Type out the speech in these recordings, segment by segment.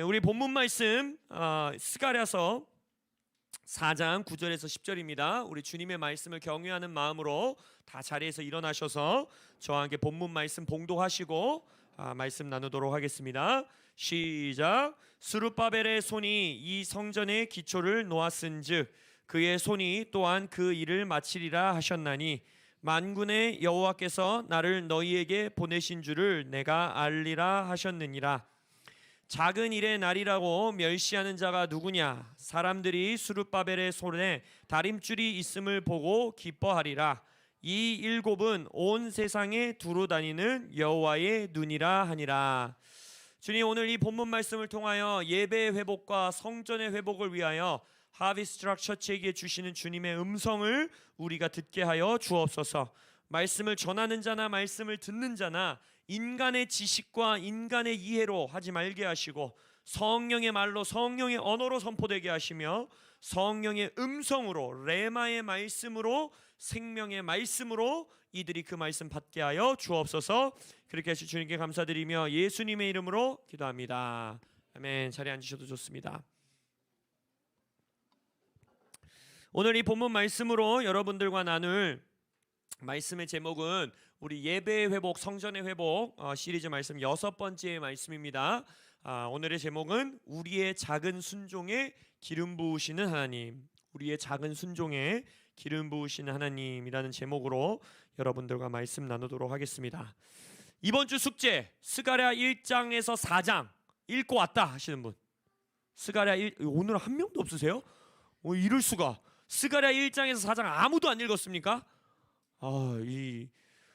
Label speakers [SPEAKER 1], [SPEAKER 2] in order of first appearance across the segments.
[SPEAKER 1] 우리 본문 말씀 스가랴서 4장 9절에서 10절입니다. 우리 주님의 말씀을 경외하는 마음으로 다 자리에서 일어나셔서 저와 함께 본문 말씀 봉독하시고 말씀 나누도록 하겠습니다. 시작. 스룹바벨의 손이 이 성전의 기초를 놓았은즉 그의 손이 또한 그 일을 마치리라 하셨나니 만군의 여호와께서 나를 너희에게 보내신 줄을 내가 알리라 하셨느니라. 작은 일의 날이라고 멸시하는 자가 누구냐? 사람들이 스룹바벨의 손에 다림줄이 있음을 보고 기뻐하리라. 이 일곱은 온 세상에 두루 다니는 여호와의 눈이라 하니라. 주님, 오늘 이 본문 말씀을 통하여 예배의 회복과 성전의 회복을 위하여 하비스트락 처치에게 주시는 주님의 음성을 우리가 듣게 하여 주옵소서. 말씀을 전하는 자나 말씀을 듣는 자나 인간의 지식과 인간의 이해로 하지 말게 하시고 성령의 말로 성령의 언어로 선포되게 하시며 성령의 음성으로 레마의 말씀으로 생명의 말씀으로 이들이 그 말씀 받게 하여 주옵소서. 그렇게 하실 주님께 감사드리며 예수님의 이름으로 기도합니다. 아멘. 자리에 앉으셔도 좋습니다. 오늘 이 본문 말씀으로 여러분들과 나눌 말씀의 제목은 우리 예배의 회복, 성전의 회복 시리즈 말씀 6번째 말씀입니다. 오늘의 제목은 우리의 작은 순종에 기름 부으시는 하나님, 우리의 작은 순종에 기름 부으시는 하나님이라는 제목으로 여러분들과 말씀 나누도록 하겠습니다. 이번 주 숙제 스가랴 1장에서 4장 읽고 왔다 하시는 분, 스가랴 1, 오늘 한 명도 없으세요? 이럴 수가. 스가랴 1장에서 4장 아무도 안 읽었습니까? 이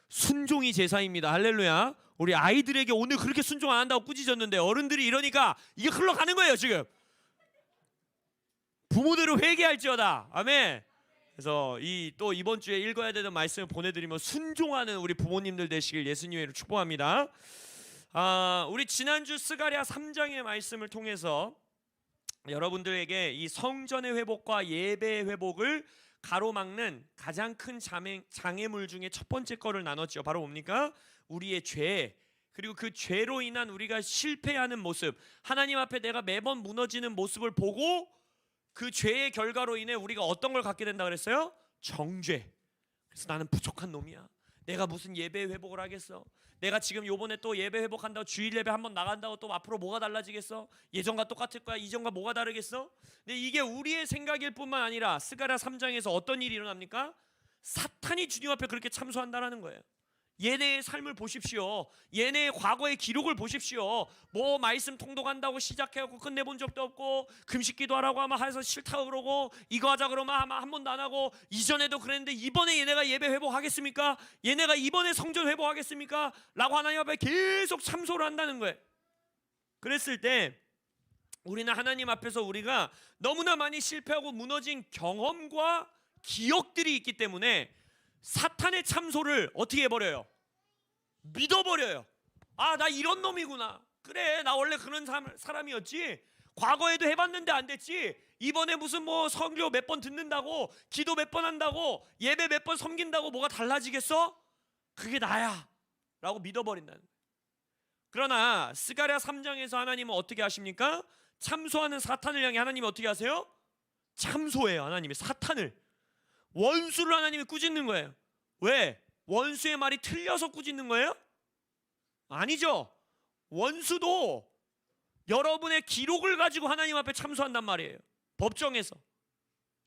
[SPEAKER 1] 순종이 제사입니다. 할렐루야. 우리 아이들에게 오늘 그렇게 순종 안 한다고 꾸짖었는데 어른들이 이러니까 이게 흘러가는 거예요. 지금 부모들은 회개할지어다. 아멘. 그래서 또 이번 주에 읽어야 되는 말씀을 보내드리면 순종하는 우리 부모님들 되시길 예수님의 이름으로 축복합니다. 우리 지난주 스가랴 3장의 말씀을 통해서 여러분들에게 이 성전의 회복과 예배의 회복을 가로막는 가장 큰 장애물 중에 첫 번째 거를 나눴죠. 바로 뭡니까? 우리의 죄, 그리고 그 죄로 인한 우리가 실패하는 모습, 하나님 앞에 내가 매번 무너지는 모습을 보고 그 죄의 결과로 인해 우리가 어떤 걸 갖게 된다 그랬어요? 정죄. 그래서 나는 부족한 놈이야. 내가 무슨 예배 회복을 하겠어? 내가 지금 요번에 또 예배 회복한다고 주일 예배 한번 나간다고 또 앞으로 뭐가 달라지겠어? 예전과 똑같을 거야? 이전과 뭐가 다르겠어? 근데 이게 우리의 생각일 뿐만 아니라 스가랴 3장에서 어떤 일이 일어납니까? 사탄이 주님 앞에 그렇게 참소한다라는 거예요. 얘네의 삶을 보십시오. 얘네의 과거의 기록을 보십시오. 뭐 말씀 통독한다고 시작해갖고 끝내본 적도 없고, 금식기도 하라고 하면 해서 싫다고 그러고, 이거 하자 그러면 한 번도 안 하고, 이전에도 그랬는데 이번에 얘네가 예배 회복하겠습니까? 얘네가 이번에 성전 회복하겠습니까? 라고 하나님 앞에 계속 참소를 한다는 거예요. 그랬을 때 우리는 하나님 앞에서 우리가 너무나 많이 실패하고 무너진 경험과 기억들이 있기 때문에 사탄의 참소를 어떻게 해버려요? 믿어버려요. 나 이런 놈이구나. 그래, 나 원래 그런 사람이었지. 과거에도 해봤는데 안 됐지. 이번에 무슨 뭐 설교 몇 번 듣는다고, 기도 몇 번 한다고, 예배 몇 번 섬긴다고 뭐가 달라지겠어? 그게 나야 라고 믿어버린다는 거예요. 그러나 스가랴 3장에서 하나님은 어떻게 하십니까? 참소하는 사탄을 향해 하나님이 어떻게 하세요? 참소해요. 하나님이 사탄을, 원수를 하나님이 꾸짖는 거예요. 왜? 원수의 말이 틀려서 꾸짖는 거예요? 아니죠. 원수도 여러분의 기록을 가지고 하나님 앞에 참소한단 말이에요. 법정에서,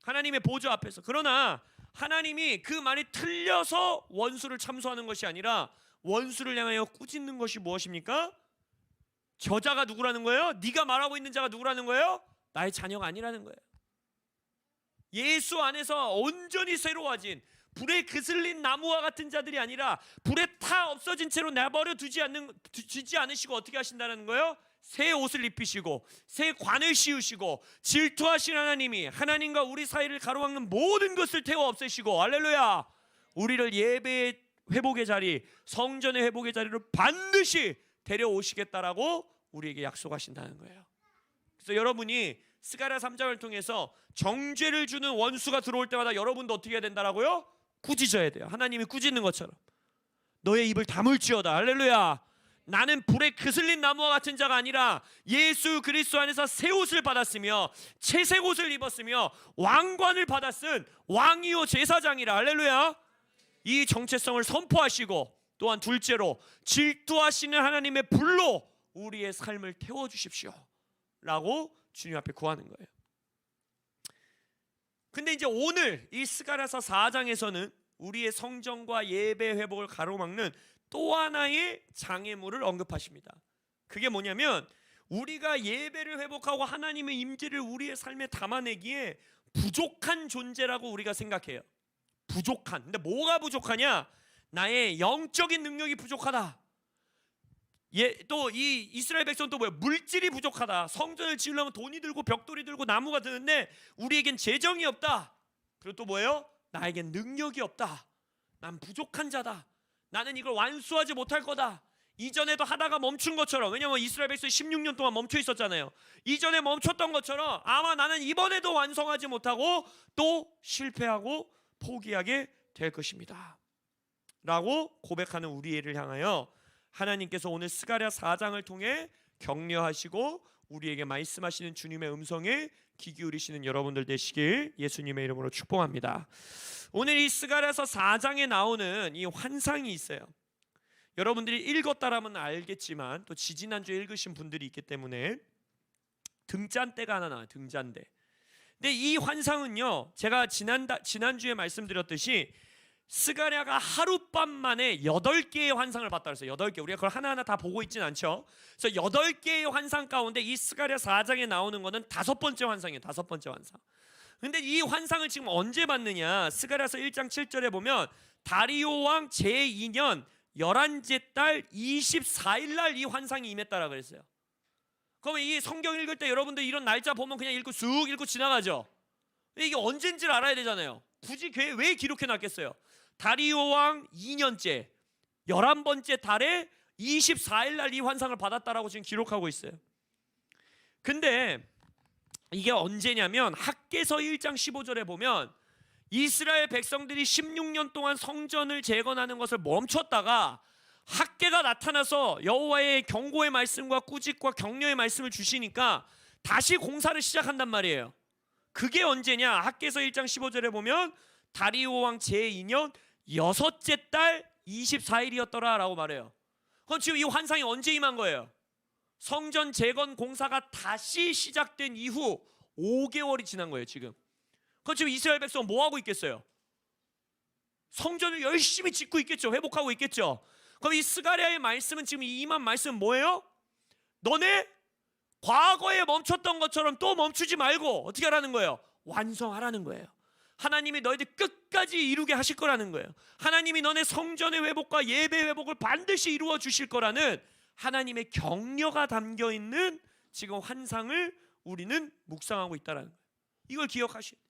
[SPEAKER 1] 하나님의 보좌 앞에서. 그러나 하나님이 그 말이 틀려서 원수를 참소하는 것이 아니라 원수를 향하여 꾸짖는 것이 무엇입니까? 저자가 누구라는 거예요? 네가 말하고 있는 자가 누구라는 거예요? 나의 자녀가 아니라는 거예요. 예수 안에서 온전히 새로워진, 불에 그슬린 나무와 같은 자들이 아니라 불에 타 없어진 채로 내버려 두지 않으시고 어떻게 하신다는 거예요? 새 옷을 입히시고 새 관을 씌우시고 질투하신 하나님이 하나님과 우리 사이를 가로막는 모든 것을 태워 없애시고, 할렐루야, 우리를 예배의 회복의 자리, 성전의 회복의 자리로 반드시 데려오시겠다라고 우리에게 약속하신다는 거예요. 그래서 여러분이 스가랴 3장을 통해서 정죄를 주는 원수가 들어올 때마다 여러분도 어떻게 해야 된다라고요? 꾸짖어야 돼요. 하나님이 꾸짖는 것처럼 너의 입을 다물지어다. 할렐루야. 나는 불에 그슬린 나무와 같은 자가 아니라 예수 그리스도 안에서 새 옷을 받았으며 채색 옷을 입었으며 왕관을 받았은 왕이요 제사장이라. 할렐루야. 이 정체성을 선포하시고 또한 둘째로 질투하시는 하나님의 불로 우리의 삶을 태워주십시오 라고 주님 앞에 구하는 거예요. 근데 이제 오늘 이 스가랴서 4장에서는 우리의 성전과 예배 회복을 가로막는 또 하나의 장애물을 언급하십니다. 그게 뭐냐면 우리가 예배를 회복하고 하나님의 임재를 우리의 삶에 담아내기에 부족한 존재라고 우리가 생각해요. 부족한. 근데 뭐가 부족하냐? 나의 영적인 능력이 부족하다. 또 이 이스라엘 백성 또 뭐야? 물질이 부족하다. 성전을 지으려면 돈이 들고 벽돌이 들고 나무가 드는데 우리에겐 재정이 없다. 그리고 또 뭐예요? 나에겐 능력이 없다. 난 부족한 자다. 나는 이걸 완수하지 못할 거다. 이전에도 하다가 멈춘 것처럼, 왜냐면 이스라엘 백성이 16년 동안 멈춰 있었잖아요. 이전에 멈췄던 것처럼 아마 나는 이번에도 완성하지 못하고 또 실패하고 포기하게 될 것입니다 라고 고백하는 우리를 향하여 하나님께서 오늘 스가랴 4장을 통해 격려하시고 우리에게 말씀하시는 주님의 음성에 귀 기울이시는 여러분들 되시길 예수님의 이름으로 축복합니다. 오늘 이 스가랴서 4장에 나오는 이 환상이 있어요. 여러분들이 읽었다라면 알겠지만 또 지지난주에 읽으신 분들이 있기 때문에 등잔대가 하나 나와요. 등잔대. 근데 이 환상은요, 제가 지난주에 말씀드렸듯이 스가랴가 하룻밤 만에 8개의 환상을 봤다 그랬어요. 8개. 우리가 그걸 하나하나 다 보고 있진 않죠. 그래서 8개의 환상 가운데 이 스가랴 4장에 나오는 거는 5번째 환상이에요. 5번째 환상. 근데 이 환상을 지금 언제 봤느냐? 스가랴서 1장 7절에 보면 다리오 왕 제2년 11째 달 24일 날 이 환상이 임했다라고 그랬어요. 그러면 이 성경 읽을 때 여러분들 이런 날짜 보면 그냥 읽고 쑥 읽고 지나가죠. 이게 언젠지를 알아야 되잖아요. 굳이 왜 기록해 놨겠어요? 다리오 왕 2년째 11번째 달에 24일 날 이 환상을 받았다라고 지금 기록하고 있어요. 근데 이게 언제냐면 학개서 1장 15절에 보면 이스라엘 백성들이 16년 동안 성전을 재건하는 것을 멈췄다가 학개가 나타나서 여호와의 경고의 말씀과 꾸짖과 격려의 말씀을 주시니까 다시 공사를 시작한단 말이에요. 그게 언제냐? 학개서 1장 15절에 보면 다리오 왕 제2년 6째 달 24일이었더라 라고 말해요. 그럼 지금 이 환상이 언제 임한 거예요? 성전 재건 공사가 다시 시작된 이후 5개월이 지난 거예요. 지금. 그럼 지금 이스라엘 백성은 뭐 하고 있겠어요? 성전을 열심히 짓고 있겠죠. 회복하고 있겠죠. 그럼 이 스가랴의 말씀은 지금 이 임한 말씀은 뭐예요? 너네 과거에 멈췄던 것처럼 또 멈추지 말고 어떻게 하라는 거예요? 완성하라는 거예요. 하나님이 너희들 끝까지 이루게 하실 거라는 거예요. 하나님이 너네 성전의 회복과 예배 회복을 반드시 이루어 주실 거라는 하나님의 격려가 담겨 있는 지금 환상을 우리는 묵상하고 있다는 거예요. 이걸 기억하셔야 돼요.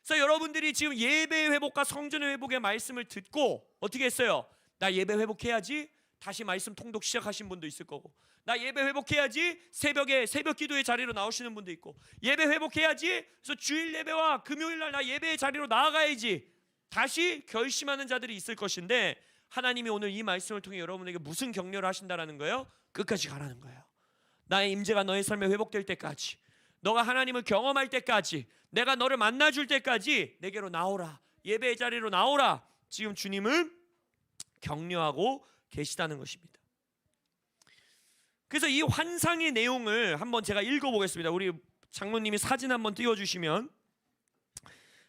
[SPEAKER 1] 그래서 여러분들이 지금 예배 회복과 성전의 회복의 말씀을 듣고 어떻게 했어요? 나 예배 회복해야지. 다시 말씀 통독 시작하신 분도 있을 거고, 나 예배 회복해야지. 새벽에 새벽 기도의 자리로 나오시는 분도 있고, 예배 회복해야지. 그래서 주일 예배와 금요일 날 나 예배의 자리로 나아가야지. 다시 결심하는 자들이 있을 것인데 하나님이 오늘 이 말씀을 통해 여러분에게 무슨 격려를 하신다라는 거예요? 끝까지 가라는 거예요. 나의 임재가 너의 삶에 회복될 때까지, 너가 하나님을 경험할 때까지, 내가 너를 만나줄 때까지 내게로 나오라. 예배의 자리로 나오라. 지금 주님은 격려하고 계시다는 것입니다. 그래서 이 환상의 내용을 한번 제가 읽어보겠습니다. 우리 장로님이 사진 한번 띄워주시면,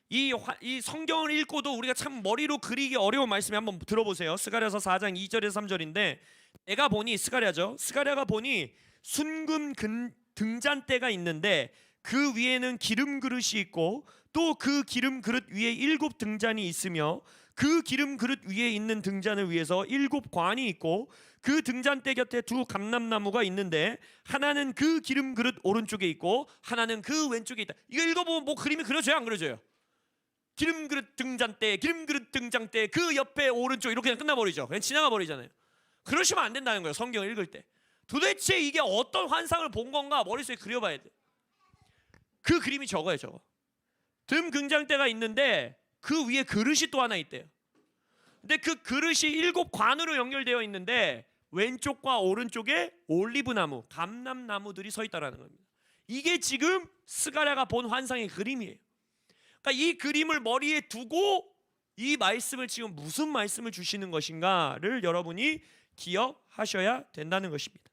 [SPEAKER 1] 이 성경을 읽고도 우리가 참 머리로 그리기 어려운 말씀을 한번 들어보세요. 스가랴서 4장 2절에서 3절인데, 내가 보니, 스가랴죠, 스가랴가 보니 순금 등잔대가 있는데 그 위에는 기름 그릇이 있고 또 그 기름 그릇 위에 7 등잔이 있으며 그 기름 그릇 위에 있는 등잔을 위해서 7 관이 있고 그 등잔대 곁에 2 감람나무가 있는데 하나는 그 기름 그릇 오른쪽에 있고 하나는 그 왼쪽에 있다. 이거 읽어보면 뭐 그림이 그려져요, 안 그려져요? 기름 그릇 등잔대, 기름 그릇 등잔대, 그 옆에 오른쪽 이렇게 그냥 끝나버리죠. 그냥 지나가 버리잖아요. 그러시면 안 된다는 거예요. 성경을 읽을 때 도대체 이게 어떤 환상을 본 건가 머릿속에 그려봐야 돼. 그 그림이 저거예요. 저거 등 등잔대가 있는데 그 위에 그릇이 또 하나 있대요. 근데 그 그릇이 7 관으로 연결되어 있는데 왼쪽과 오른쪽에 올리브나무, 감람나무들이 서 있다라는 겁니다. 이게 지금 스가랴가 본 환상의 그림이에요. 그러니까 이 그림을 머리에 두고 이 말씀을 지금 무슨 말씀을 주시는 것인가를 여러분이 기억하셔야 된다는 것입니다.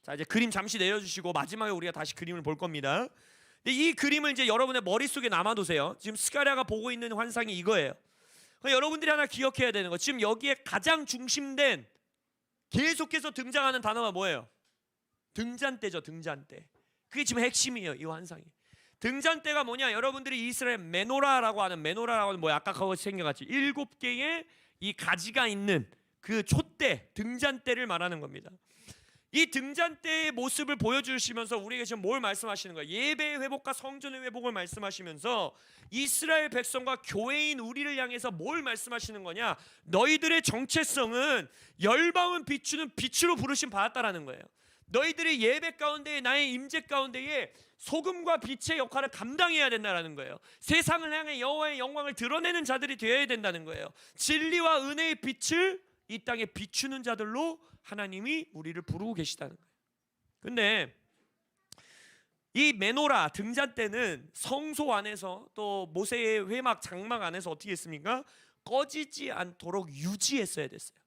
[SPEAKER 1] 자, 이제 그림 잠시 내려주시고 마지막에 우리가 다시 그림을 볼 겁니다. 근데 이 그림을 이제 여러분의 머릿속에 남아두세요. 지금 스가랴가 보고 있는 환상이 이거예요. 여러분들이 하나 기억해야 되는 거, 지금 여기에 가장 중심된 계속해서 등장하는 단어가 뭐예요? 등잔대죠. 등잔대. 그게 지금 핵심이에요. 이 환상이. 등잔대가 뭐냐? 여러분들이 이스라엘 메노라라고 하는, 메노라라고 뭐 아까 그거 생겨갔지, 7개의 이 가지가 있는 그 촛대, 등잔대를 말하는 겁니다. 이 등잔대의 모습을 보여주시면서 우리에게 지금 뭘 말씀하시는 거예요? 예배의 회복과 성전의 회복을 말씀하시면서 이스라엘 백성과 교회인 우리를 향해서 뭘 말씀하시는 거냐? 너희들의 정체성은 열방은 비추는 빛으로 부르심 받았다라는 거예요. 너희들의 예배 가운데에, 나의 임재 가운데에 소금과 빛의 역할을 감당해야 된다는 거예요. 세상을 향해 여호와의 영광을 드러내는 자들이 되어야 된다는 거예요. 진리와 은혜의 빛을 이 땅에 비추는 자들로 하나님이 우리를 부르고 계시다는 거예요. 근데 이 메노라, 등잔대는 성소 안에서 또 모세의 회막, 장막 안에서 어떻게 했습니까? 꺼지지 않도록 유지했어야 됐어요.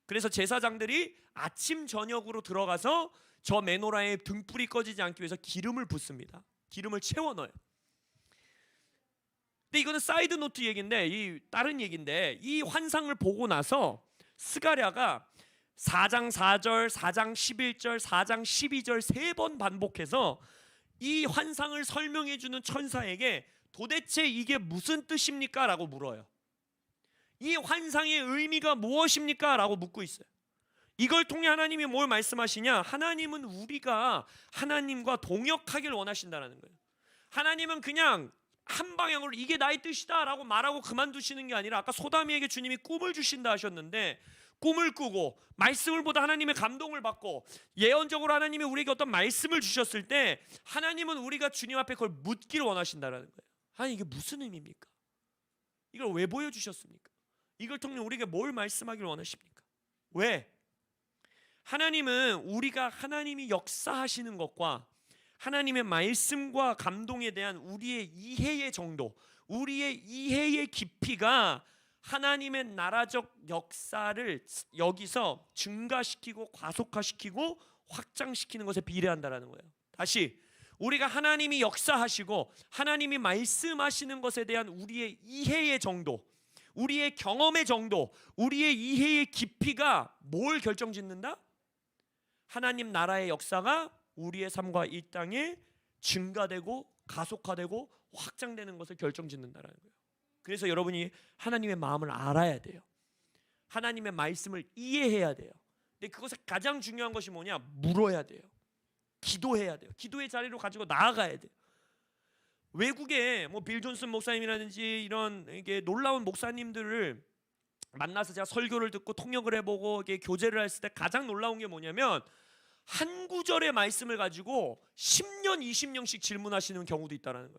[SPEAKER 1] 그래서 제사장들이 아침 저녁으로 들어가서 저 메노라의 등불이 꺼지지 않기 위해서 기름을 붓습니다. 기름을 채워 넣어요. 근데 이거는 사이드 노트 얘기인데, 이 다른 얘기인데, 이 환상을 보고 나서 스가랴가 4장 4절, 4장 11절, 4장 12절 3번 반복해서 이 환상을 설명해 주는 천사에게 도대체 이게 무슨 뜻입니까? 라고 물어요. 이 환상의 의미가 무엇입니까? 라고 묻고 있어요. 이걸 통해 하나님이 뭘 말씀하시냐? 하나님은 우리가 하나님과 동역하길 원하신다는 거예요. 하나님은 그냥 한 방향으로 이게 나의 뜻이다 라고 말하고 그만두시는 게 아니라, 아까 소다미에게 주님이 꿈을 주신다 하셨는데, 꿈을 꾸고 말씀을 보다 하나님의 감동을 받고 예언적으로 하나님이 우리에게 어떤 말씀을 주셨을 때 하나님은 우리가 주님 앞에 그걸 묻기를 원하신다는 거예요. 아니, 이게 무슨 의미입니까? 이걸 왜 보여주셨습니까? 이걸 통해 우리에게 뭘 말씀하기를 원하십니까? 왜? 하나님은 우리가 하나님이 역사하시는 것과 하나님의 말씀과 감동에 대한 우리의 이해의 정도, 우리의 이해의 깊이가 하나님의 나라적 역사를 여기서 증가시키고 과속화시키고 확장시키는 것에 비례한다라는 거예요. 다시, 우리가 하나님이 역사하시고 하나님이 말씀하시는 것에 대한 우리의 이해의 정도, 우리의 경험의 정도, 우리의 이해의 깊이가 뭘 결정짓는다? 하나님 나라의 역사가 우리의 삶과 이 땅에 증가되고 가속화되고 확장되는 것을 결정짓는다라는 거예요. 그래서 여러분이 하나님의 마음을 알아야 돼요. 하나님의 말씀을 이해해야 돼요. 근데 그것에 가장 중요한 것이 뭐냐? 물어야 돼요. 기도해야 돼요. 기도의 자리로 가지고 나아가야 돼요. 외국에 뭐 빌 존슨 목사님이라든지 이런 이게 놀라운 목사님들을 만나서 제가 설교를 듣고 통역을 해보고 이게 교제를 했을 때 가장 놀라운 게 뭐냐면, 한 구절의 말씀을 가지고 10년, 20년씩 질문하시는 경우도 있다는 거예요.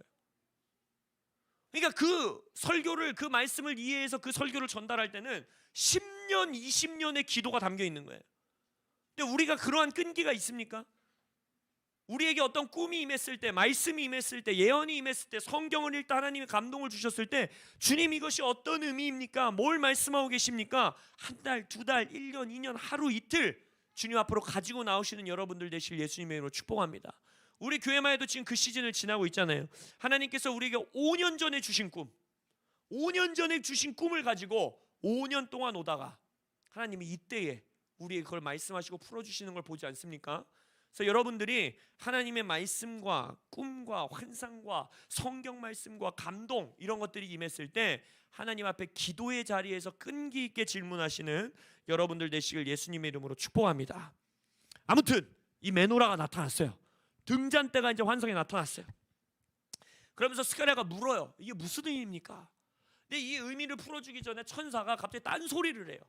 [SPEAKER 1] 그러니까 그 설교를, 그 말씀을 이해해서 그 설교를 전달할 때는 10년, 20년의 기도가 담겨 있는 거예요. 근데 우리가 그러한 끈기가 있습니까? 우리에게 어떤 꿈이 임했을 때, 말씀이 임했을 때, 예언이 임했을 때, 성경을 읽다 하나님이 감동을 주셨을 때, 주님 이것이 어떤 의미입니까? 뭘 말씀하고 계십니까? 한 달, 두 달, 1년, 2년, 하루 이틀 주님 앞으로 가지고 나오시는 여러분들 되실 예수님의 이름으로 축복합니다. 우리 교회만 해도 지금 그 시즌을 지나고 있잖아요. 하나님께서 우리에게 5년 전에 주신 꿈, 5년 전에 주신 꿈을 가지고 5년 동안 오다가 하나님이 이때에 우리에게 그걸 말씀하시고 풀어주시는 걸 보지 않습니까? 그래서 여러분들이 하나님의 말씀과 꿈과 환상과 성경 말씀과 감동, 이런 것들이 임했을 때 하나님 앞에 기도의 자리에서 끈기 있게 질문하시는 여러분들 되시길 예수님의 이름으로 축복합니다. 아무튼 이 메노라가 나타났어요. 등잔대가 이제 환상에 나타났어요. 그러면서 스가랴가 물어요. 이게 무슨 의미입니까? 근데 이 의미를 풀어주기 전에 천사가 갑자기 딴 소리를 해요.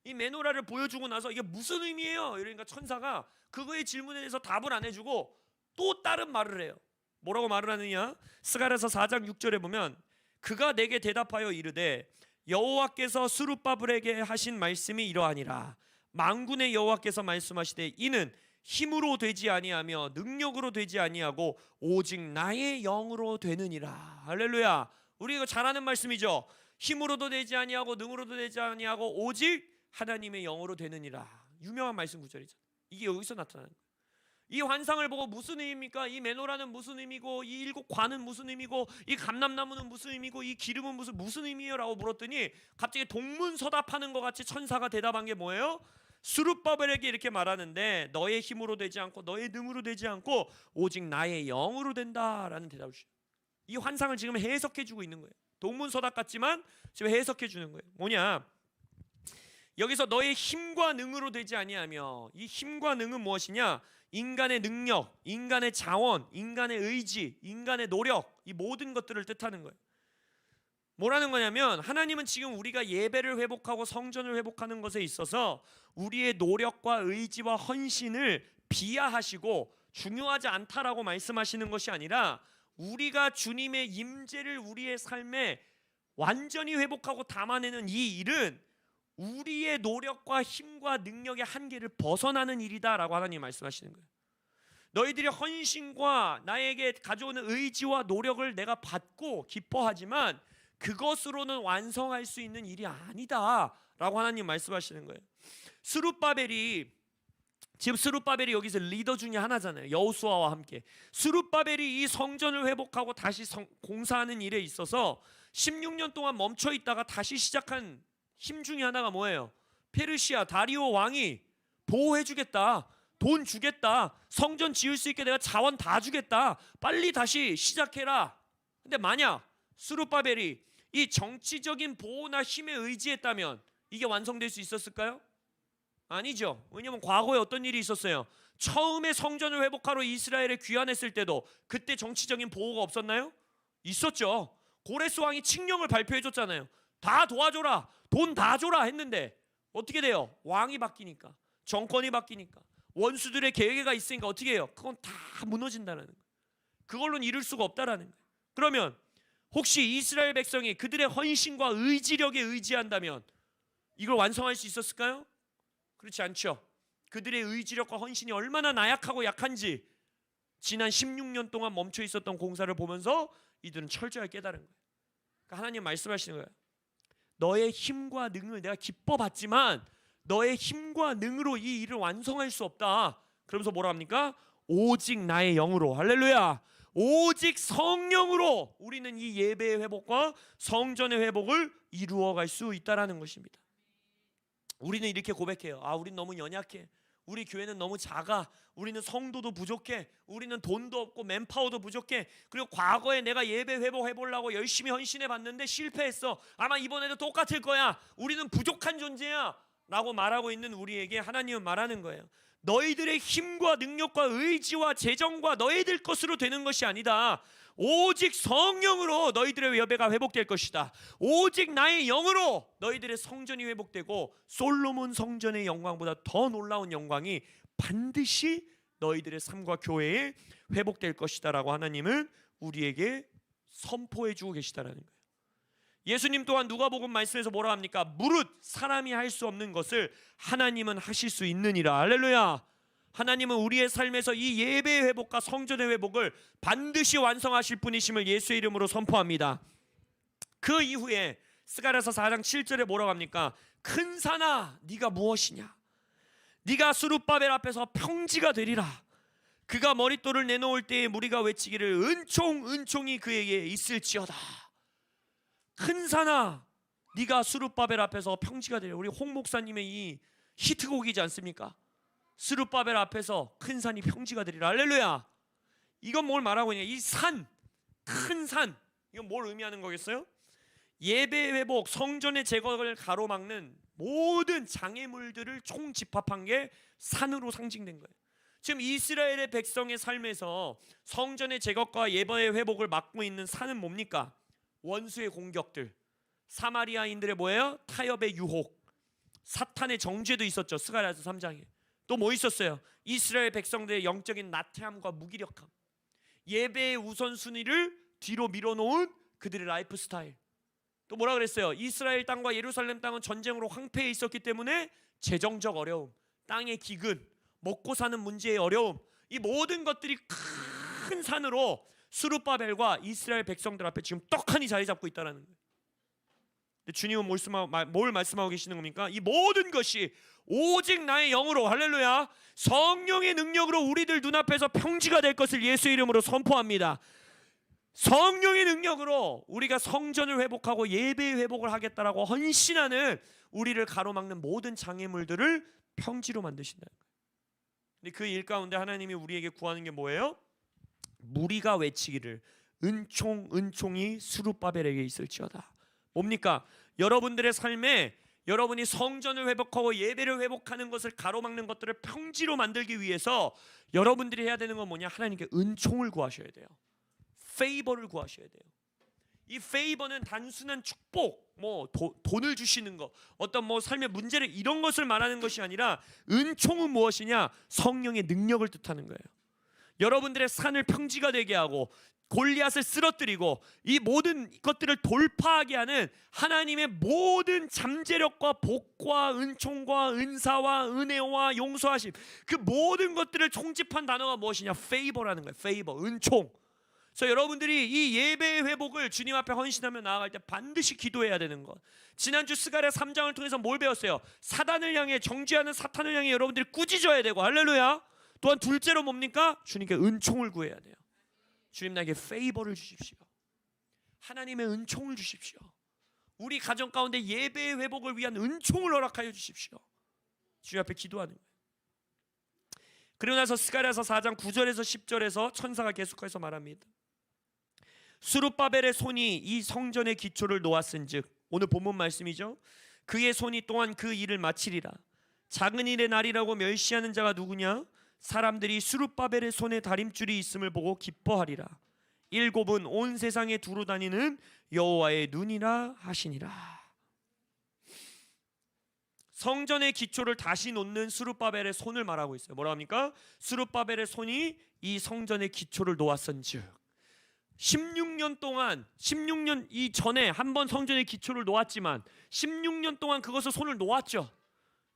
[SPEAKER 1] 이 메노라를 보여주고 나서 이게 무슨 의미예요? 이러니까 천사가 그거의 질문에 대해서 답을 안 해주고 또 다른 말을 해요. 뭐라고 말을 하느냐? 스가랴서 4장 6절에 보면, 그가 내게 대답하여 이르되 여호와께서 스룹바벨에게 하신 말씀이 이러하니라. 만군의 여호와께서 말씀하시되 이는 힘으로 되지 아니하며 능력으로 되지 아니하고 오직 나의 영으로 되느니라. 할렐루야. 우리 이거 잘 아는 말씀이죠. 힘으로도 되지 아니하고 능으로도 되지 아니하고 오직 하나님의 영으로 되느니라. 유명한 말씀 구절이죠. 이게 여기서 나타나는 거예요. 이 환상을 보고 무슨 의미입니까? 이 메노라는 무슨 의미고, 이 일곱 관은 무슨 의미고, 이 감람나무는 무슨 의미고, 이 기름은 무슨 의미예요? 라고 물었더니 갑자기 동문서답하는 것 같이 천사가 대답한 게 뭐예요? 스룹바벨에게 이렇게 말하는데 너의 힘으로 되지 않고 너의 능으로 되지 않고 오직 나의 영으로 된다라는 대답을 주셔요. 이 환상을 지금 해석해 주고 있는 거예요. 동문서답 같지만 지금 해석해 주는 거예요. 뭐냐? 여기서 너의 힘과 능으로 되지 아니하며, 이 힘과 능은 무엇이냐? 인간의 능력, 인간의 자원, 인간의 의지, 인간의 노력, 이 모든 것들을 뜻하는 거예요. 뭐라는 거냐면 하나님은 지금 우리가 예배를 회복하고 성전을 회복하는 것에 있어서 우리의 노력과 의지와 헌신을 비하하시고 중요하지 않다라고 말씀하시는 것이 아니라 우리가 주님의 임재를 우리의 삶에 완전히 회복하고 담아내는 이 일은 우리의 노력과 힘과 능력의 한계를 벗어나는 일이다라고 하나님 말씀하시는 거예요. 너희들의 헌신과 나에게 가져오는 의지와 노력을 내가 받고 기뻐하지만 그것으로는 완성할 수 있는 일이 아니다라고 하나님 말씀하시는 거예요. 스룹바벨이 여기서 리더 중에 하나잖아요. 여호수아와 함께 스룹바벨이 이 성전을 회복하고 다시 공사하는 일에 있어서 16년 동안 멈춰 있다가 다시 시작한 힘 중에 하나가 뭐예요? 페르시아 다리오 왕이 보호해 주겠다, 돈 주겠다, 성전 지을 수 있게 내가 자원 다 주겠다, 빨리 다시 시작해라. 근데 만약 스룹바벨이 이 정치적인 보호나 힘에 의지했다면 이게 완성될 수 있었을까요? 아니죠. 왜냐하면 과거에 어떤 일이 있었어요? 처음에 성전을 회복하러 이스라엘에 귀환했을 때도 그때 정치적인 보호가 없었나요? 있었죠. 고레스 왕이 칙령을 발표해 줬잖아요. 다 도와줘라, 돈 다 줘라 했는데 어떻게 돼요? 왕이 바뀌니까, 정권이 바뀌니까, 원수들의 계획가 있으니까 어떻게 해요? 그건 다 무너진다는 거예요. 그걸로는 이룰 수가 없다라는 거예요. 그러면 혹시 이스라엘 백성이 그들의 헌신과 의지력에 의지한다면 이걸 완성할 수 있었을까요? 그렇지 않죠. 그들의 의지력과 헌신이 얼마나 나약하고 약한지 지난 16년 동안 멈춰 있었던 공사를 보면서 이들은 철저하게 깨달은 거예요. 그러니까 하나님 말씀하시는 거예요. 너의 힘과 능을 내가 기뻐 받지만 너의 힘과 능으로 이 일을 완성할 수 없다. 그러면서 뭐라 합니까? 오직 나의 영으로, 할렐루야, 오직 성령으로 우리는 이 예배의 회복과 성전의 회복을 이루어갈 수 있다라는 것입니다. 우리는 이렇게 고백해요. 우리는 너무 연약해, 우리 교회는 너무 작아, 우리는 성도도 부족해, 우리는 돈도 없고 맨파워도 부족해, 그리고 과거에 내가 예배 회복해보려고 열심히 헌신해 봤는데 실패했어, 아마 이번에도 똑같을 거야, 우리는 부족한 존재야 라고 말하고 있는 우리에게 하나님은 말하는 거예요. 너희들의 힘과 능력과 의지와 재정과 너희들 것으로 되는 것이 아니다. 오직 성령으로 너희들의 예배가 회복될 것이다. 오직 나의 영으로 너희들의 성전이 회복되고 솔로몬 성전의 영광보다 더 놀라운 영광이 반드시 너희들의 삶과 교회에 회복될 것이다 라고 하나님은 우리에게 선포해 주고 계시다라는 거예요. 예수님 또한 누가복음 말씀에서 뭐라 합니까? 무릇 사람이 할 수 없는 것을 하나님은 하실 수 있느니라. 할렐루야. 하나님은 우리의 삶에서 이 예배의 회복과 성전의 회복을 반드시 완성하실 분이심을 예수의 이름으로 선포합니다. 그 이후에 스가랴서 4장 7절에 뭐라고 합니까? 큰 산아 네가 무엇이냐? 네가 스룹바벨 앞에서 평지가 되리라. 그가 머릿돌을 내놓을 때에 무리가 외치기를 은총이 그에게 있을지어다. 큰 산아 네가 스룹바벨 앞에서 평지가 되리라. 우리 홍 목사님의 이 히트곡이지 않습니까? 스룹바벨 앞에서 큰 산이 평지가 되리라. 할렐루야. 이건 뭘 말하고 있냐? 이 산, 큰 산, 이건 뭘 의미하는 거겠어요? 예배 회복, 성전의 제거를 가로막는 모든 장애물들을 총집합한 게 산으로 상징된 거예요. 지금 이스라엘의 백성의 삶에서 성전의 제거과 예배의 회복을 막고 있는 산은 뭡니까? 원수의 공격들, 사마리아인들의 뭐예요? 타협의 유혹, 사탄의 정죄도 있었죠. 스가랴서 3장에 또 뭐 있었어요? 이스라엘 백성들의 영적인 나태함과 무기력함, 예배의 우선순위를 뒤로 밀어놓은 그들의 라이프 스타일. 또 뭐라 그랬어요? 이스라엘 땅과 예루살렘 땅은 전쟁으로 황폐해 있었기 때문에 재정적 어려움, 땅의 기근, 먹고 사는 문제의 어려움, 이 모든 것들이 큰 산으로 스룹바벨과 이스라엘 백성들 앞에 지금 떡하니 자리 잡고 있다는 거예요. 근데 주님은 뭘 말씀하고 계시는 겁니까? 이 모든 것이 오직 나의 영으로, 할렐루야, 성령의 능력으로 우리들 눈앞에서 평지가 될 것을 예수 이름으로 선포합니다. 성령의 능력으로 우리가 성전을 회복하고 예배의 회복을 하겠다라고 헌신하는 우리를 가로막는 모든 장애물들을 평지로 만드신다는 거예요. 근데 그 일 가운데 하나님이 우리에게 구하는 게 뭐예요? 무리가 외치기를 은총이 스룹바벨에게 있을지어다. 뭡니까? 여러분들의 삶에 여러분이 성전을 회복하고 예배를 회복하는 것을 가로막는 것들을 평지로 만들기 위해서 여러분들이 해야 되는 건 뭐냐? 하나님께 은총을 구하셔야 돼요. 페이버를 구하셔야 돼요. 이 페이버는 단순한 축복, 돈을 주시는 거, 어떤 삶의 문제를 이런 것을 말하는 것이 아니라 은총은 무엇이냐? 성령의 능력을 뜻하는 거예요. 여러분들의 산을 평지가 되게 하고 골리앗을 쓰러뜨리고 이 모든 것들을 돌파하게 하는 하나님의 모든 잠재력과 복과 은총과 은사와 은혜와 용서하심, 그 모든 것들을 총집한 단어가 무엇이냐? 페이버라는 거예요. 페이버, 은총. 그래서 여러분들이 이 예배의 회복을 주님 앞에 헌신하며 나아갈 때 반드시 기도해야 되는 것. 지난주 스가랴 3장을 통해서 뭘 배웠어요? 사단을 향해, 정죄하는 사탄을 향해 여러분들이 꾸짖어야 되고, 할렐루야. 또한 둘째로 뭡니까? 주님께 은총을 구해야 돼요. 주님, 나에게 페이버를 주십시오. 하나님의 은총을 주십시오. 우리 가정 가운데 예배의 회복을 위한 은총을 허락하여 주십시오. 주님 앞에 기도하는 거예요. 그리고 나서 스가랴서 4장 9절에서 10절에서 천사가 계속해서 말합니다. 스룹바벨의 손이 이 성전의 기초를 놓았은즉, 오늘 본문 말씀이죠. 그의 손이 또한 그 일을 마치리라. 작은 일의 날이라고 멸시하는 자가 누구냐? 사람들이 스룹바벨의 손에 다림줄이 있음을 보고 기뻐하리라. 일곱은 온 세상에 두루 다니는 여호와의 눈이라 하시니라. 성전의 기초를 다시 놓는 스룹바벨의 손을 말하고 있어요. 뭐라 합니까? 스룹바벨의 손이 이 성전의 기초를 놓았은즉, 16년 동안, 16년 이전에 한번 성전의 기초를 놓았지만 16년 동안 그것을 손을 놓았죠.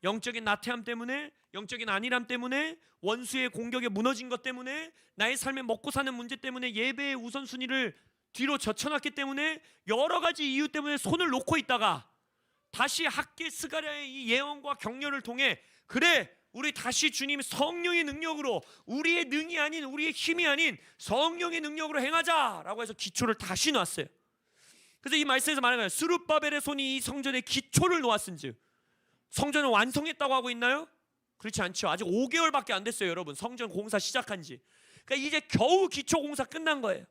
[SPEAKER 1] 영적인 나태함 때문에, 영적인 안일함 때문에, 원수의 공격에 무너진 것 때문에, 나의 삶에 먹고 사는 문제 때문에, 예배의 우선순위를 뒤로 젖혀놨기 때문에, 여러 가지 이유 때문에 손을 놓고 있다가 다시 학개 스가랴의 이 예언과 격려를 통해, 그래, 우리 다시 주님 성령의 능력으로, 우리의 능이 아닌, 우리의 힘이 아닌 성령의 능력으로 행하자라고 해서 기초를 다시 놨어요. 그래서 이 말씀에서 말하는 거예요. 스룹바벨의 손이 이 성전의 기초를 놓았은즉, 성전을 완성했다고 하고 있나요? 그렇지 않죠. 아직 5개월밖에 안 됐어요, 여러분. 성전 공사 시작한 지. 그러니까 이제 겨우 기초 공사 끝난 거예요.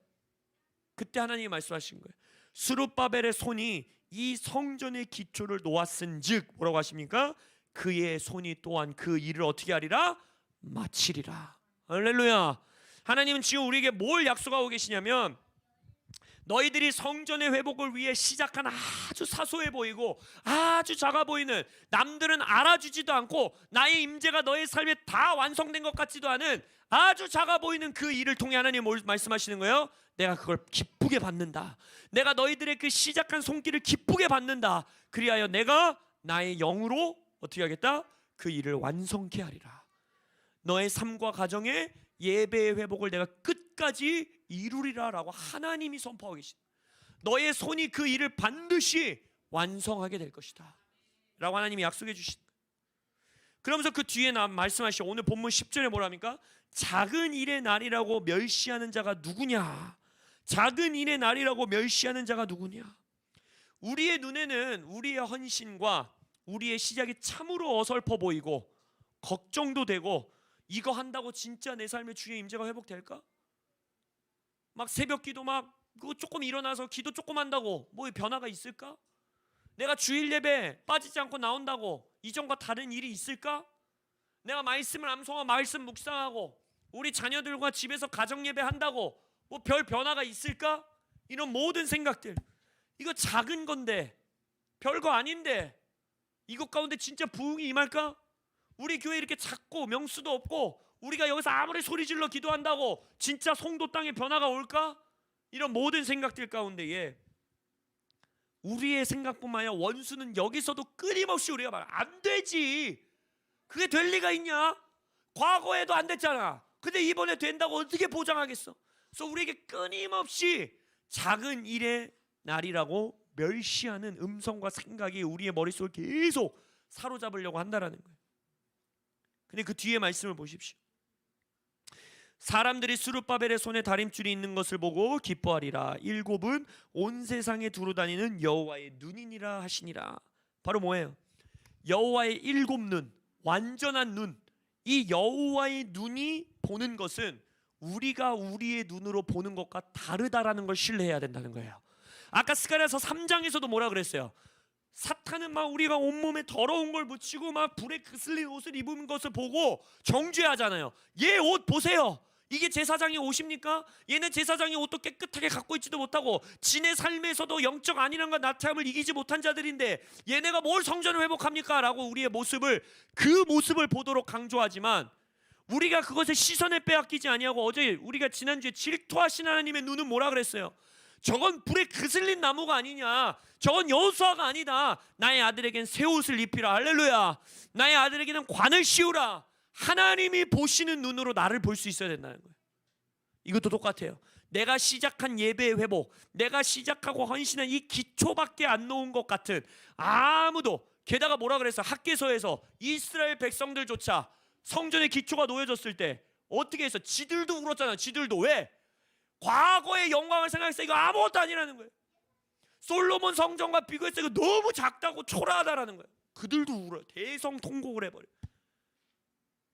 [SPEAKER 1] 그때 하나님이 말씀하신 거예요. 스룹바벨의 손이 이 성전의 기초를 놓았은즉, 뭐라고 하십니까? 그의 손이 또한 그 일을 어떻게 하리라? 마치리라. 할렐루야. 하나님은 지금 우리에게 뭘 약속하고 계시냐면, 너희들이 성전의 회복을 위해 시작한 아주 사소해 보이고 아주 작아 보이는, 남들은 알아주지도 않고 나의 임재가 너의 삶에 다 완성된 것 같지도 않은 아주 작아 보이는 그 일을 통해 하나님 뭘 말씀하시는 거예요? 내가 그걸 기쁘게 받는다. 내가 너희들의 그 시작한 손길을 기쁘게 받는다. 그리하여 내가 나의 영으로 어떻게 하겠다? 그 일을 완성케 하리라. 너의 삶과 가정의 예배의 회복을 내가 끝까지 이루리라 라고 하나님이 선포하고 계십니다. 너의 손이 그 일을 반드시 완성하게 될 것이다 라고 하나님이 약속해 주신 거예요. 그러면서 그 뒤에 말씀하시죠. 오늘 본문 10절에 뭐랍니까? 작은 일의 날이라고 멸시하는 자가 누구냐? 작은 일의 날이라고 멸시하는 자가 누구냐? 우리의 눈에는 우리의 헌신과 우리의 시작이 참으로 어설퍼 보이고 걱정도 되고, 이거 한다고 진짜 내 삶의 주의 임재가 회복될까? 막 새벽 기도 그거 조금 일어나서 기도 조금 한다고 뭐 변화가 있을까? 내가 주일 예배 빠지지 않고 나온다고 이전과 다른 일이 있을까? 내가 말씀을 암송하고 말씀 묵상하고 우리 자녀들과 집에서 가정 예배 한다고 뭐 별 변화가 있을까? 이런 모든 생각들, 이거 작은 건데, 별거 아닌데 이것 가운데 진짜 부흥이 임할까? 우리 교회 이렇게 작고 명수도 없고 우리가 여기서 아무리 소리 질러 기도한다고 진짜 송도 땅에 변화가 올까? 이런 모든 생각들 가운데에 우리의 생각뿐만 아니라 원수는 여기서도 끊임없이 우리가 말 안 되지, 그게 될 리가 있냐? 과거에도 안 됐잖아. 근데 이번에 된다고 어떻게 보장하겠어? 그래서 우리에게 끊임없이 작은 일의 날이라고 멸시하는 음성과 생각이 우리의 머릿속을 계속 사로잡으려고 한다라는 거예요. 근데 그 뒤에 말씀을 보십시오. 사람들이 스룹바벨의 손에 다림줄이 있는 것을 보고 기뻐하리라. 일곱은 온 세상에 두루 다니는 여호와의 눈이니라 하시니라. 바로 뭐예요? 여호와의 일곱 눈, 완전한 눈. 이 여호와의 눈이 보는 것은 우리가 우리의 눈으로 보는 것과 다르다라는 걸 신뢰해야 된다는 거예요. 아까 스가랴서 3장에서도 뭐라 그랬어요? 사탄은 막 우리가 온몸에 더러운 걸 묻히고 막 불에 그슬린 옷을 입은 것을 보고 정죄하잖아요. 얘 옷 보세요. 이게 제사장의 옷입니까? 얘는 제사장의 옷도 깨끗하게 갖고 있지도 못하고 진의 삶에서도 영적 안일함과 나태함을 이기지 못한 자들인데 얘네가 뭘 성전을 회복합니까? 라고 우리의 모습을, 그 모습을 보도록 강조하지만 우리가 그것을 시선에 빼앗기지 아니하고, 어제 우리가 지난주에 질투하신 하나님의 눈은 뭐라 그랬어요? 저건 불에 그슬린 나무가 아니냐, 저건 여호수아가 아니다. 나의 아들에겐 새 옷을 입히라. 할렐루야. 나의 아들에게는 관을 씌우라. 하나님이 보시는 눈으로 나를 볼 수 있어야 된다는 거예요. 이것도 똑같아요. 내가 시작한 예배의 회복, 내가 시작하고 헌신한 이 기초밖에 안 놓은 것 같은, 아무도, 게다가 뭐라 그랬어? 학개서에서 이스라엘 백성들조차 성전의 기초가 놓여졌을 때 어떻게 했어? 지들도 울었잖아. 지들도. 왜? 과거의 영광을 생각했어. 이거 아무것도 아니라는 거예요. 솔로몬 성전과 비교해서 이거 너무 작다고 초라하다라는 거예요. 그들도 울어요. 대성통곡을 해버려요.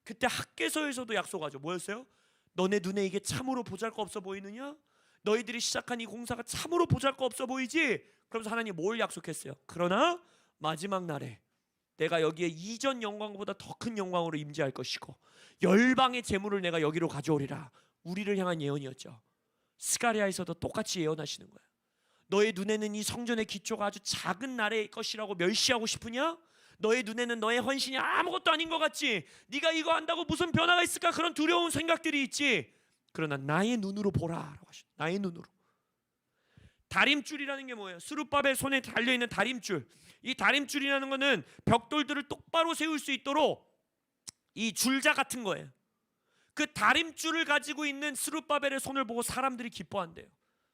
[SPEAKER 1] 그때 학개서에서도 약속하죠. 뭐였어요? 너네 눈에 이게 참으로 보잘것없어 보이느냐? 너희들이 시작한 이 공사가 참으로 보잘것없어 보이지? 그러면서 하나님 뭘 약속했어요? 그러나 마지막 날에 내가 여기에 이전 영광보다 더 큰 영광으로 임재할 것이고 열방의 재물을 내가 여기로 가져오리라. 우리를 향한 예언이었죠. 스가랴에서도 똑같이 예언하시는 거예요. 너의 눈에는 이 성전의 기초가 아주 작은 날의 것이라고 멸시하고 싶으냐? 너의 눈에는 너의 헌신이 아무것도 아닌 것 같지? 네가 이거 한다고 무슨 변화가 있을까? 그런 두려운 생각들이 있지. 그러나 나의 눈으로 보라라고 하시죠. 나의 눈으로. 다림줄이라는 게 뭐예요? 스룹바벨 손에 달려있는 다림줄. 이 다림줄이라는 거는 벽돌들을 똑바로 세울 수 있도록 이 줄자 같은 거예요. 그 다림줄을 가지고 있는 스룹바벨의 손을 보고 사람들이 기뻐한대요.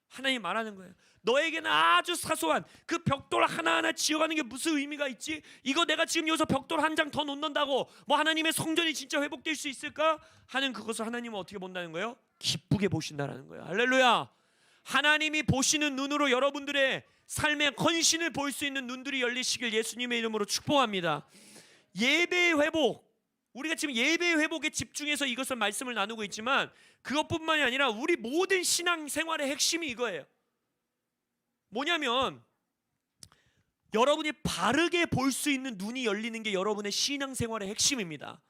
[SPEAKER 1] 하나님 말하는 거예요. 너에게는 아주 사소한 그 벽돌 하나하나 지어가는 게 무슨 의미가 있지? 이거 내가 지금 여기서 벽돌 한 장 더 놓는다고 뭐 하나님의 성전이 진짜 회복될 수 있을까? 하는 그것을 하나님은 어떻게 본다는 거예요? 기쁘게 보신다는 거예요. 할렐루야. 하나님이 보시는 눈으로 여러분들의 삶의 헌신을 볼 수 있는 눈들이 열리시길 예수님의 이름으로 축복합니다. 예배의 회복, 우리가 지금 예배의 회복에 집중해서 이것을 말씀을 나누고 있지만 그것뿐만이 아니라 우리 모든 신앙생활의 핵심이 이거예요. 뭐냐면 여러분이 바르게 볼 수 있는 눈이 열리는 게 여러분의 신앙생활의 핵심입니다.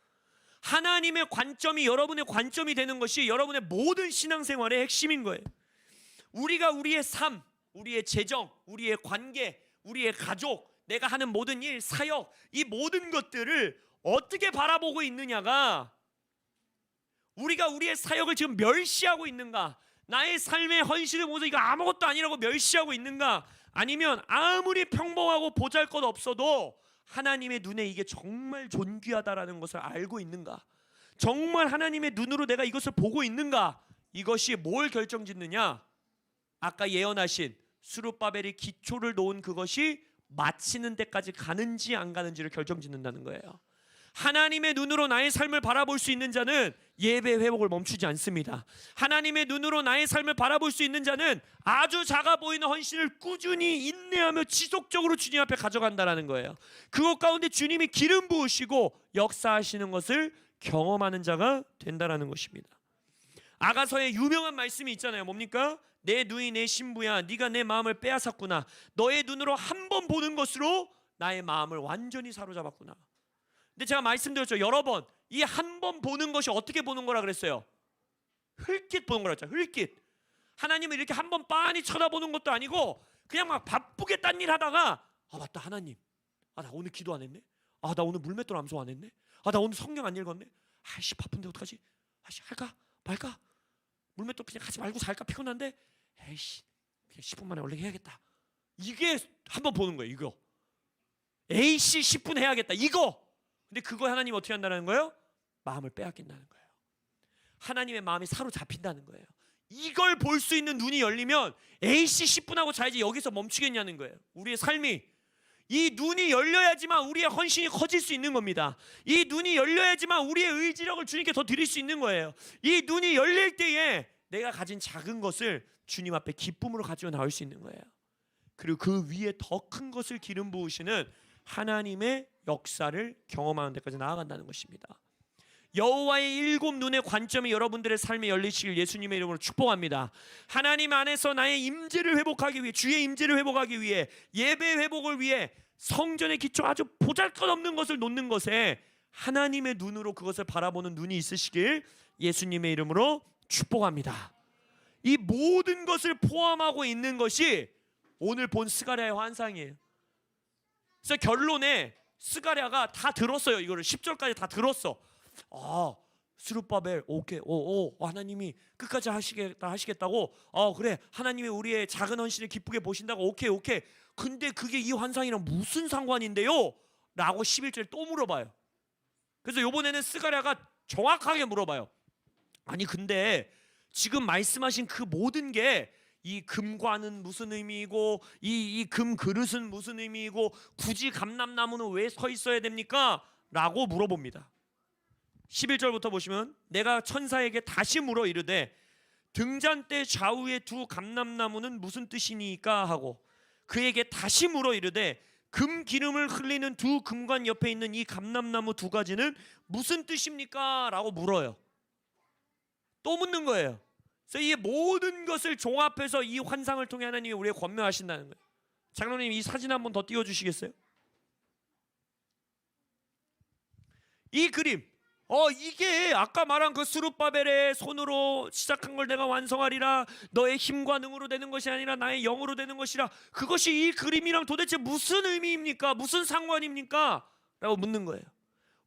[SPEAKER 1] 하나님의 관점이 여러분의 관점이 되는 것이 여러분의 모든 신앙생활의 핵심인 거예요. 우리가 우리의 삶, 우리의 재정, 우리의 관계, 우리의 가족, 내가 하는 모든 일, 사역, 이 모든 것들을 어떻게 바라보고 있느냐가, 우리가 우리의 사역을 지금 멸시하고 있는가, 나의 삶의 헌신의 모습 이거 아무것도 아니라고 멸시하고 있는가, 아니면 아무리 평범하고 보잘것없어도 하나님의 눈에 이게 정말 존귀하다라는 것을 알고 있는가, 정말 하나님의 눈으로 내가 이것을 보고 있는가, 이것이 뭘 결정짓느냐? 아까 예언하신 스룹바벨이 기초를 놓은 그것이 마치는 데까지 가는지 안 가는지를 결정짓는다는 거예요. 하나님의 눈으로 나의 삶을 바라볼 수 있는 자는 예배 회복을 멈추지 않습니다. 하나님의 눈으로 나의 삶을 바라볼 수 있는 자는 아주 작아 보이는 헌신을 꾸준히 인내하며 지속적으로 주님 앞에 가져간다는 거예요. 그것 가운데 주님이 기름 부으시고 역사하시는 것을 경험하는 자가 된다는 것입니다. 아가서의 유명한 말씀이 있잖아요. 뭡니까? 내 눈이 내 신부야, 네가 내 마음을 빼앗았구나. 너의 눈으로 한 번 보는 것으로 나의 마음을 완전히 사로잡았구나. 근데 제가 말씀드렸죠. 여러 번 이 한 번 보는 것이 어떻게 보는 거라 그랬어요? 흘낏 보는 거라 했죠. 흘낏. 하나님을 이렇게 한 번 빤히 쳐다보는 것도 아니고 그냥 막 바쁘게 딴 일 하다가 아 맞다 하나님, 아 나 오늘 기도 안 했네, 아 나 오늘 물맷돌 암송 안 했네, 아 나 오늘 성경 안 읽었네, 아씨 바쁜데 어떡하지, 아씨 할까 말까, 물맷돌 그냥 하지 말고 살까, 피곤한데 에이씨 그냥 10분 만에 얼른 해야겠다. 이게 한 번 보는 거예요. 이거 에이씨 10분 해야겠다. 이거 근데 그거 하나님 어떻게 한다는 거예요? 마음을 빼앗긴다는 거예요. 하나님의 마음이 사로잡힌다는 거예요. 이걸 볼 수 있는 눈이 열리면 에이씨 10분 하고 자야지 여기서 멈추겠냐는 거예요. 우리의 삶이 이 눈이 열려야지만 우리의 헌신이 커질 수 있는 겁니다. 이 눈이 열려야지만 우리의 의지력을 주님께 더 드릴 수 있는 거예요. 이 눈이 열릴 때에 내가 가진 작은 것을 주님 앞에 기쁨으로 가지고 나올 수 있는 거예요. 그리고 그 위에 더 큰 것을 기름 부으시는 하나님의 역사를 경험하는 데까지 나아간다는 것입니다. 여호와의 7 눈의 관점이 여러분들의 삶에 열리시길 예수님의 이름으로 축복합니다. 하나님 안에서 나의 임재를 회복하기 위해, 주의 임재를 회복하기 위해, 예배 회복을 위해 성전의 기초 아주 보잘것없는 것을 놓는 것에 하나님의 눈으로 그것을 바라보는 눈이 있으시길 예수님의 이름으로 축복합니다. 이 모든 것을 포함하고 있는 것이 오늘 본 스가랴의 환상이에요. 그래서 결론에 스가랴가 다 들었어요. 이거를 10절까지 다 들었어. 스룹바벨 오케이 하나님이 끝까지 하시겠다고 그래 하나님이 우리의 작은 헌신을 기쁘게 보신다고 오케이 근데 그게 이 환상이랑 무슨 상관인데요? 라고 11절 또 물어봐요. 그래서 이번에는 스가랴가 정확하게 물어봐요. 아니 근데 지금 말씀하신 그 모든 게 이 금관은 무슨 의미이고 이 금 그릇은 무슨 의미이고 굳이 감람나무는 왜 서 있어야 됩니까? 라고 물어봅니다. 11절부터 보시면 내가 천사에게 다시 물어 이르되 등잔대 좌우의 두 감람나무는 무슨 뜻이니까 하고 그에게 다시 물어 이르되 금 기름을 흘리는 두 금관 옆에 있는 이 감람나무 두 가지는 무슨 뜻입니까? 라고 물어요. 또 묻는 거예요. 그래서 이 모든 것을 종합해서 이 환상을 통해 하나님이 우리에게 권면하신다는 거예요. 장로님 이 사진 한번 더 띄워주시겠어요? 이 그림 이게 아까 말한 그 스룹바벨의 손으로 시작한 걸 내가 완성하리라 너의 힘과 능으로 되는 것이 아니라 나의 영으로 되는 것이라 그것이 이 그림이랑 도대체 무슨 의미입니까? 무슨 상관입니까? 라고 묻는 거예요.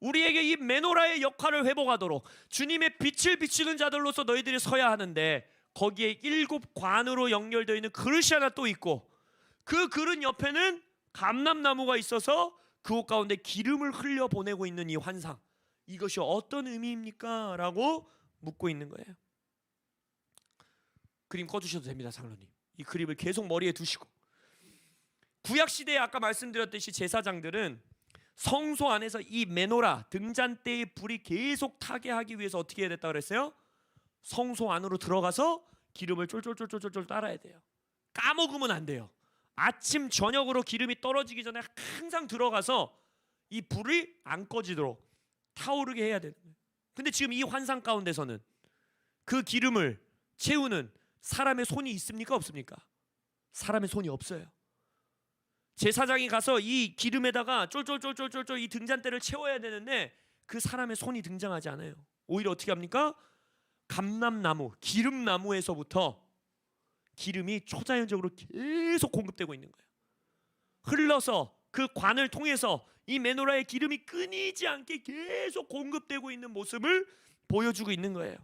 [SPEAKER 1] 우리에게 이 메노라의 역할을 회복하도록 주님의 빛을 비추는 자들로서 너희들이 서야 하는데 거기에 7 관으로 연결되어 있는 그릇이 하나 또 있고 그 그릇 옆에는 감람나무가 있어서 그옷 가운데 기름을 흘려보내고 있는 이 환상 이것이 어떤 의미입니까? 라고 묻고 있는 거예요. 그림 꺼주셔도 됩니다. 장로님 이 그림을 계속 머리에 두시고 구약시대에 아까 말씀드렸듯이 제사장들은 성소 안에서 이 메노라 등잔대의 불이 계속 타게 하기 위해서 어떻게 해야 됐다 그랬어요? 성소 안으로 들어가서 기름을 쫄쫄쫄쫄쫄 따라야 돼요. 까먹으면 안 돼요. 아침 저녁으로 기름이 떨어지기 전에 항상 들어가서 이 불이 안 꺼지도록 타오르게 해야 되는 거예요. 근데 지금 이 환상 가운데서는 그 기름을 채우는 사람의 손이 있습니까? 없습니까? 사람의 손이 없어요. 제사장이 가서 이 기름에다가 쫄쫄쫄쫄쫄 이 등잔대를 채워야 되는데 그 사람의 손이 등장하지 않아요. 오히려 어떻게 합니까? 감람나무, 기름나무에서부터 기름이 초자연적으로 계속 공급되고 있는 거예요. 흘러서 그 관을 통해서 이 메노라의 기름이 끊이지 않게 계속 공급되고 있는 모습을 보여주고 있는 거예요.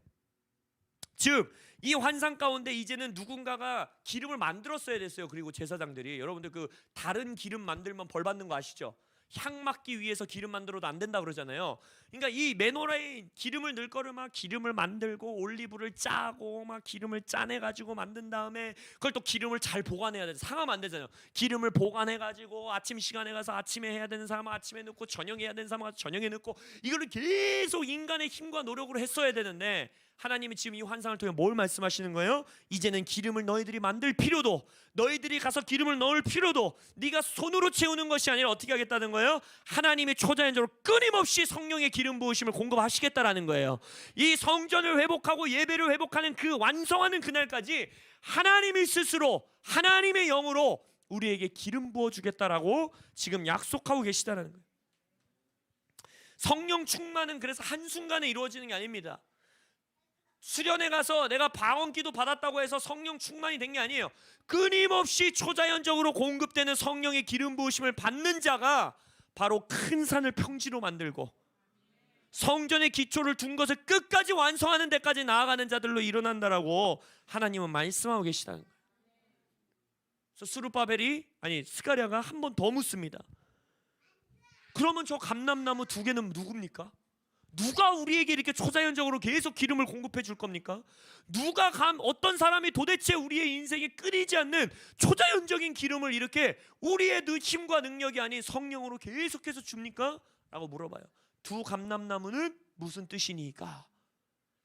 [SPEAKER 1] 즉 이 환상 가운데 이제는 누군가가 기름을 만들었어야 됐어요. 그리고 제사장들이 여러분들 그 다른 기름 만들면 벌 받는 거 아시죠? 향 맡기 위해서 기름 만들어도 안 된다 그러잖아요. 그러니까 이 메노라에 기름을 넣을 거를 막 기름을 만들고 올리브를 짜고 막 기름을 짜내 가지고 만든 다음에 그걸 또 기름을 잘 보관해야 돼. 상하면 안 되잖아요. 기름을 보관해 가지고 아침 시간에 가서 아침에 해야 되는 사람은 아침에 넣고 저녁에 해야 되는 사람은 저녁에 넣고 이거를 계속 인간의 힘과 노력으로 했어야 되는데 하나님이 지금 이 환상을 통해 뭘 말씀하시는 거예요? 이제는 기름을 너희들이 만들 필요도 너희들이 가서 기름을 넣을 필요도 네가 손으로 채우는 것이 아니라 어떻게 하겠다는 거예요? 하나님이 초자연적으로 끊임없이 성령의 기름 부으심을 공급하시겠다라는 거예요. 이 성전을 회복하고 예배를 회복하는 그 완성하는 그날까지 하나님이 스스로 하나님의 영으로 우리에게 기름 부어주겠다라고 지금 약속하고 계시다는 거예요. 성령 충만은 그래서 한순간에 이루어지는 게 아닙니다. 수련회 가서 내가 방언기도 받았다고 해서 성령 충만이 된 게 아니에요. 끊임없이 초자연적으로 공급되는 성령의 기름 부으심을 받는 자가 바로 큰 산을 평지로 만들고 성전의 기초를 둔 것을 끝까지 완성하는 데까지 나아가는 자들로 일어난다라고 하나님은 말씀하고 계시다는 거예요. 그래서 스룹바벨이 스가랴가 한 번 더 묻습니다. 그러면 저 감람나무 2개는 누굽니까? 누가 우리에게 이렇게 초자연적으로 계속 기름을 공급해 줄 겁니까? 누가 어떤 사람이 도대체 우리의 인생에 끊이지 않는 초자연적인 기름을 이렇게 우리의 힘과 능력이 아닌 성령으로 계속해서 줍니까? 라고 물어봐요. 2 감람나무는 무슨 뜻이니까?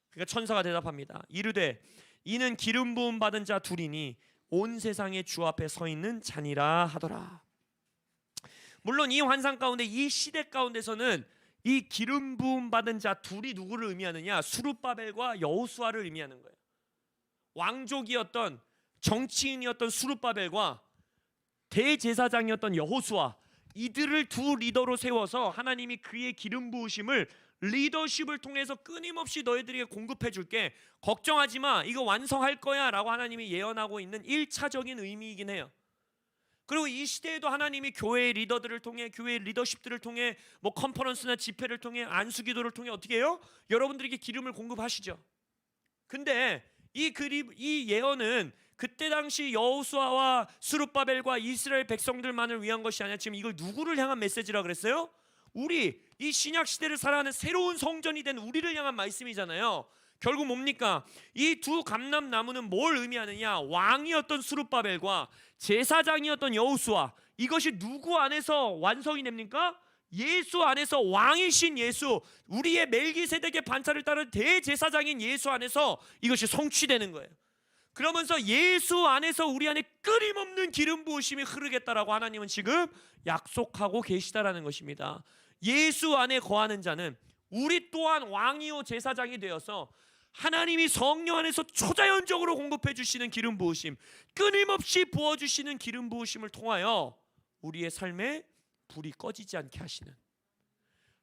[SPEAKER 1] 그러니까 천사가 대답합니다. 이르되 이는 기름 부음 받은 자 2이니 온 세상의 주 앞에 서 있는 자니라 하더라. 물론 이 환상 가운데, 이 시대 가운데서는 이 기름 부음 받은 자 2이 누구를 의미하느냐? 스룹바벨과 여호수아를 의미하는 거예요. 왕족이었던, 정치인이었던 스룹바벨과 대제사장이었던 여호수아, 이들을 2 리더로 세워서 하나님이 그의 기름 부으심을, 리더십을 통해서 끊임없이 너희들에게 공급해 줄게, 걱정하지 마, 이거 완성할 거야 라고 하나님이 예언하고 있는 1차적인 의미이긴 해요. 그리고 이 시대에도 하나님이 교회의 리더들을 통해, 교회의 리더십들을 통해, 뭐 컨퍼런스나 집회를 통해, 안수기도를 통해 어떻게 해요? 여러분들에게 기름을 공급하시죠. 근데 이 예언은 그때 당시 여호수아와 스룹바벨과 이스라엘 백성들만을 위한 것이 아니라 지금 이걸 누구를 향한 메시지라 그랬어요? 우리 이 신약 시대를 살아가는 새로운 성전이 된 우리를 향한 말씀이잖아요. 결국 뭡니까? 이 2 감람나무는 뭘 의미하느냐? 왕이었던 스룹바벨과 제사장이었던 여호수아, 이것이 누구 안에서 완성이 됩니까? 예수 안에서, 왕이신 예수, 우리의 멜기세덱의 반차를 따른 대제사장인 예수 안에서 이것이 성취되는 거예요. 그러면서 예수 안에서 우리 안에 끊임없는 기름 부으심이 흐르겠다라고 하나님은 지금 약속하고 계시다라는 것입니다. 예수 안에 거하는 자는 우리 또한 왕이요 제사장이 되어서 하나님이 성령 안에서 초자연적으로 공급해 주시는 기름 부으심, 끊임없이 부어주시는 기름 부으심을 통하여 우리의 삶에 불이 꺼지지 않게 하시는,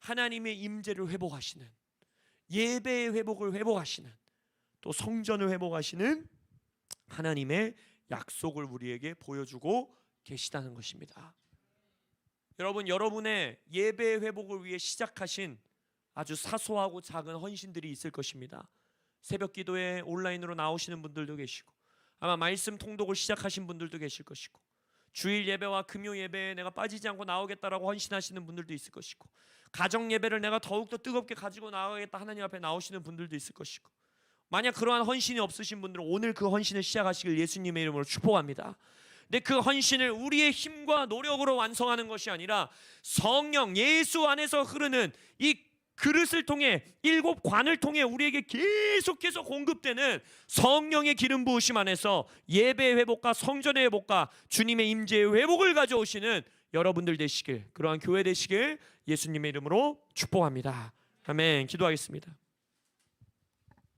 [SPEAKER 1] 하나님의 임재를 회복하시는, 예배의 회복을 회복하시는, 또 성전을 회복하시는 하나님의 약속을 우리에게 보여주고 계시다는 것입니다. 여러분, 여러분의 예배의 회복을 위해 시작하신 아주 사소하고 작은 헌신들이 있을 것입니다. 새벽 기도에 온라인으로 나오시는 분들도 계시고, 아마 말씀 통독을 시작하신 분들도 계실 것이고, 주일 예배와 금요 예배에 내가 빠지지 않고 나오겠다라고 헌신하시는 분들도 있을 것이고, 가정 예배를 내가 더욱더 뜨겁게 가지고 나가겠다 하나님 앞에 나오시는 분들도 있을 것이고, 만약 그러한 헌신이 없으신 분들은 오늘 그 헌신을 시작하시길 예수님의 이름으로 축복합니다. 근데 그 헌신을 우리의 힘과 노력으로 완성하는 것이 아니라 성령 예수 안에서 흐르는 이 그릇을 통해, 7관을 통해 우리에게 계속해서 공급되는 성령의 기름 부으심 안에서 예배의 회복과 성전의 회복과 주님의 임재의 회복을 가져오시는 여러분들 되시길, 그러한 교회 되시길 예수님의 이름으로 축복합니다. 아멘. 기도하겠습니다.